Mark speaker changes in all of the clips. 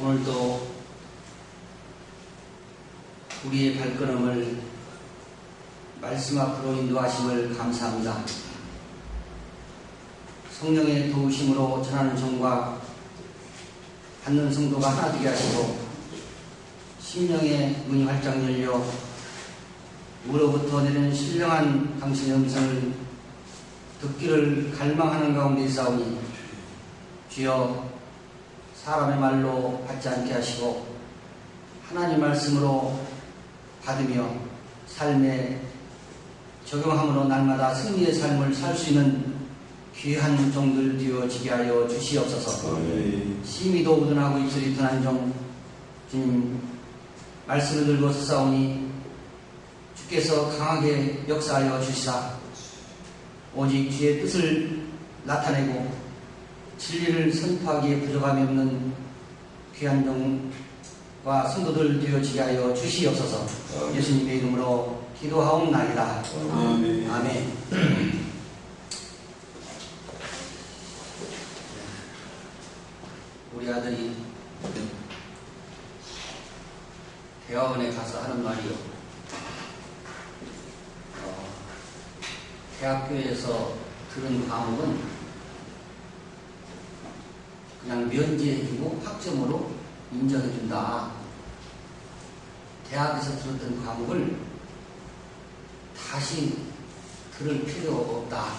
Speaker 1: 오늘도 우리의 발걸음을 말씀 앞으로 인도하심을 감사합니다. 성령의 도우심으로 전하는 종과 받는 성도가 하나 되게 하시고 심령의 문이 활짝 열려 우로부터 내리는 신령한 당신의 음성을 듣기를 갈망하는 가운데 있사오니 주여 사람의 말로 받지 않게 하시고 하나님 말씀으로 받으며 삶에 적용함으로 날마다 승리의 삶을 살 수 있는 귀한 종들 되어지게 하여 주시옵소서. 심히도 우둔하고 입술이 둔한 종 주님 말씀을 들고 서싸우니 주께서 강하게 역사하여 주시사 오직 주의 뜻을 나타내고 진리를 선포하기에 부족함이 없는 귀한 종과 성도들 되어지게 하여 주시옵소서. 예수님의 이름으로 기도하옵나이다. 아멘. 우리 아들이 대학원에 가서 하는 말이요. 대학교에서 들은 과목은 그냥 면제해주고 학점으로 인정해준다. 대학에서 들었던 과목을 다시 들을 필요 없다.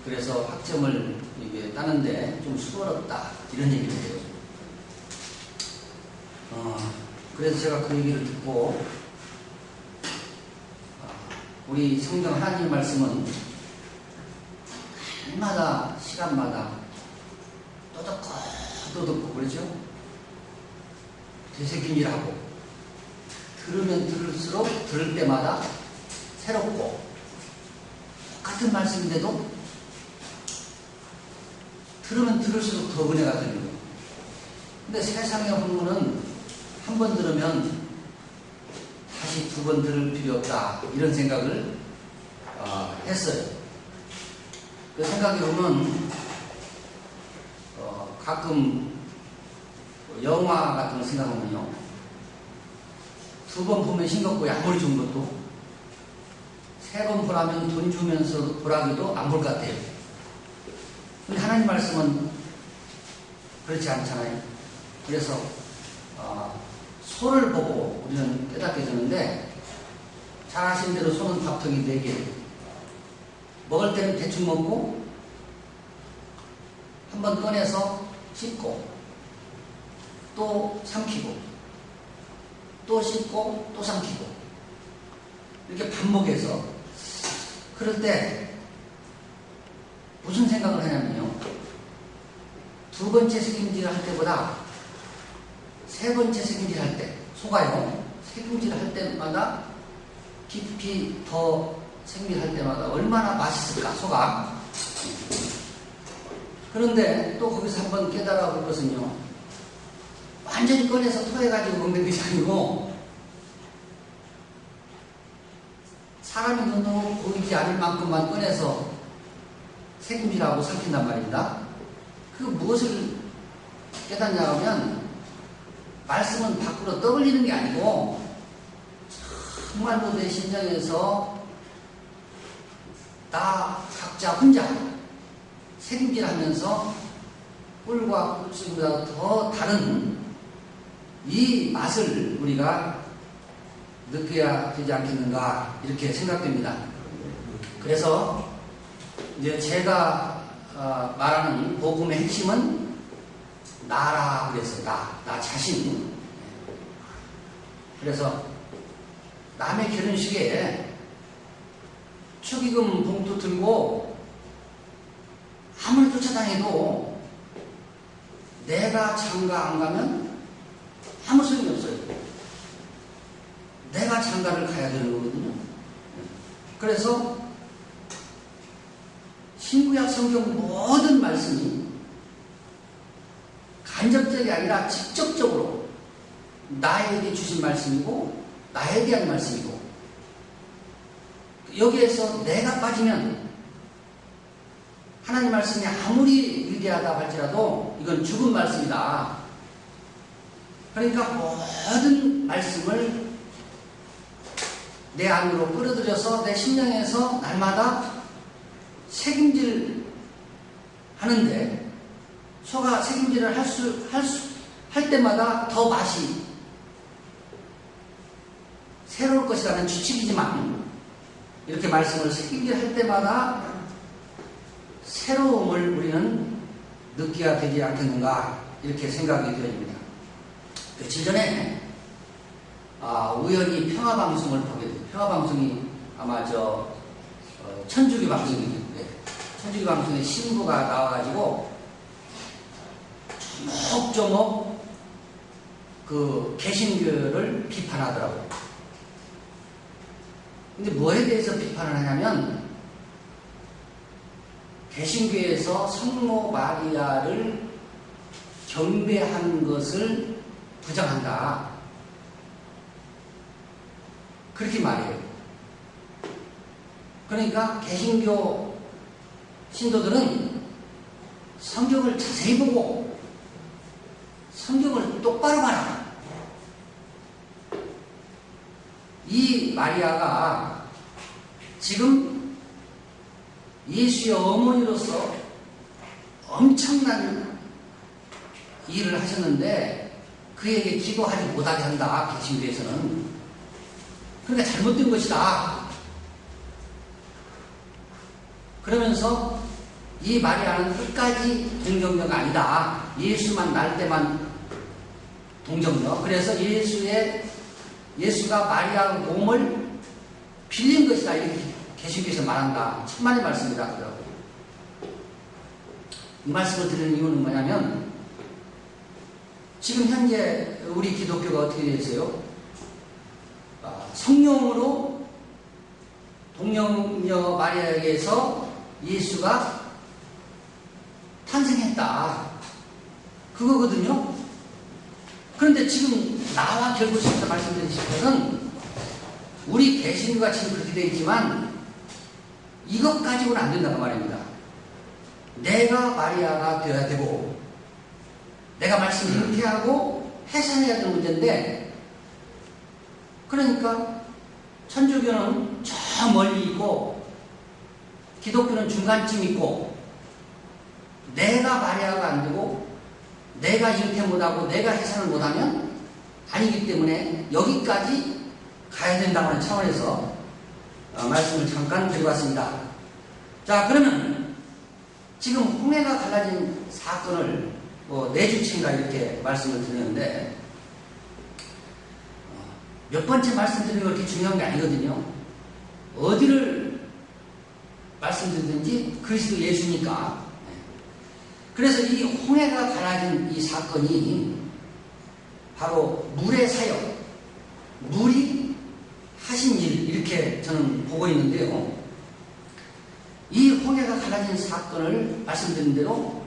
Speaker 1: 그래서 학점을 이게 따는데 좀 수월했다. 이런 얘기를 해요. 그래서 제가 그 얘기를 듣고 우리 성경 하나님 말씀은 날마다 시간마다 또 듣고 그러죠? 되새김질하고 들으면 들을수록 들을 때마다 새롭고 똑같은 말씀인데도 들으면 들을수록 더 은혜가 되는 거예요. 근데 세상의 학문은 한 번 들으면 다시 두 번 들을 필요 없다 이런 생각을 했어요. 그 생각해 보면 가끔 영화 같은 거 생각하면요, 두 번 보면 싱겁고 아무리 좋은 것도 세 번 보라면 돈 주면서 보라기도 안 볼 것 같아요. 근데 하나님 말씀은 그렇지 않잖아요. 그래서 소를 보고 우리는 깨닫게 되는데, 잘 아시는 대로 소는 밥통이 4개, 먹을 때는 대충 먹고 한번 꺼내서 씹고 또 삼키고 또 씹고 또 삼키고 이렇게 반복해서, 그럴 때 무슨 생각을 하냐면요, 두 번째 새김질 할 때보다 세 번째 새김질 할 때, 소가요, 새김질 할 때마다 깊이 더 새김질할 때마다 얼마나 맛있을까, 소가. 그런데 또 거기서 한번 깨달아 볼 것은요, 완전히 꺼내서 토해가지고 먹는 것이 아니고 사람이 눈으로 보이지 않을 만큼만 꺼내서 새김질하고 삼킨단 말입니다. 그 무엇을 깨닫냐 하면, 말씀은 밖으로 떠올리는 게 아니고 정말로 내 심정에서 나 각자 혼자 새김질하면서 꿀과 꿀수보다 더 다른 이 맛을 우리가 느껴야 되지 않겠는가, 이렇게 생각됩니다. 그래서 이제 제가 말하는 복음의 핵심은 나라 그래서 나 자신. 그래서 남의 결혼식에 축의금 봉투 들고 아무리 쫓아다녀도 내가 장가 안 가면 아무 소용이 없어요. 내가 장가를 가야 되는 거거든요. 그래서 신구약 성경 모든 말씀이 간접적이 아니라 직접적으로 나에게 주신 말씀이고 나에 대한 말씀이고, 여기에서 내가 빠지면 하나님 말씀이 아무리 위대하다 할지라도 이건 죽은 말씀이다. 그러니까 모든 말씀을 내 안으로 끌어들여서 내 심령에서 날마다 책임질 하는데, 소가 책임질을 할 때마다 더 맛이 새로울 것이라는 추측이지만, 이렇게 말씀을 책임질할 때마다 새로움을 우리는 느끼어야 되지 않겠는가, 이렇게 생각이 되어집니다. 며칠 전에 우연히 평화방송을 보게 됐어요. 평화방송이 아마 천주교 방송인데, 천주교 방송에 신부가 나와가지고 조목조목 그 개신교를 비판하더라고요. 근데 뭐에 대해서 비판을 하냐면, 개신교에서 성모 마리아를 경배한 것을 부정한다, 그렇게 말해요. 그러니까 개신교 신도들은 성경을 자세히 보고 성경을 똑바로 봐라. 이 마리아가 지금 예수의 어머니로서 엄청난 일을 하셨는데 그에게 기도하지 못하게 한다, 개신교에서는. 그러니까 잘못된 것이다. 그러면서 이 마리아는 끝까지 동정녀가 아니다. 예수만 날 때만 동정녀. 그래서 예수가 마리아 몸을 빌린 것이다, 이렇게 개신교에서 말한다. 천만의 말씀이다 그러더라고요. 이 말씀을 드리는 이유는 뭐냐면, 지금 현재 우리 기독교가 어떻게 되어 있어요? 성령으로 동정녀 마리아에게서 예수가 탄생했다, 그거거든요. 그런데 지금 나와 결부시켜서 말씀드린 것은, 우리 개신교가 지금 그렇게 되어 있지만 이것 가지고는 안 된다고 말입니다. 내가 마리아가 되어야 되고, 내가 말씀을 잉태하고 해산해야 되는 문제인데, 그러니까 천주교는 저 멀리 있고 기독교는 중간쯤 있고, 내가 마리아가 안 되고 내가 잉태 못하고 내가 해산을 못하면 아니기 때문에 여기까지 가야 된다고 하는 차원에서 말씀을 잠깐 드리고 왔습니다. 자, 그러면 지금 홍해가 갈라진 사건을 네 주치인가 이렇게 말씀을 드렸는데, 몇 번째 말씀드리는 거 그렇게 중요한 게 아니거든요. 어디를 말씀드리든지 그리스도 예수니까. 그래서 이 홍해가 갈라진 이 사건이 바로 물의 사역, 물이 하신 일, 이렇게 저는 보고 있는데요. 이 홍해가 갈라진 사건을 말씀드린 대로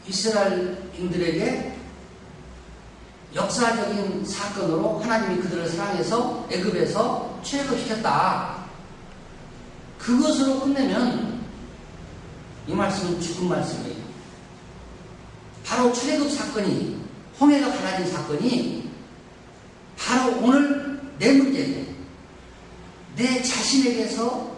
Speaker 1: 이스라엘인들에게 역사적인 사건으로 하나님이 그들을 사랑해서 애굽에서 출애굽시켰다, 그것으로 끝내면 이 말씀은 죽은 말씀이에요. 바로 출애굽 사건이, 홍해가 갈라진 사건이 바로 오늘 내 문제, 내 자신에게서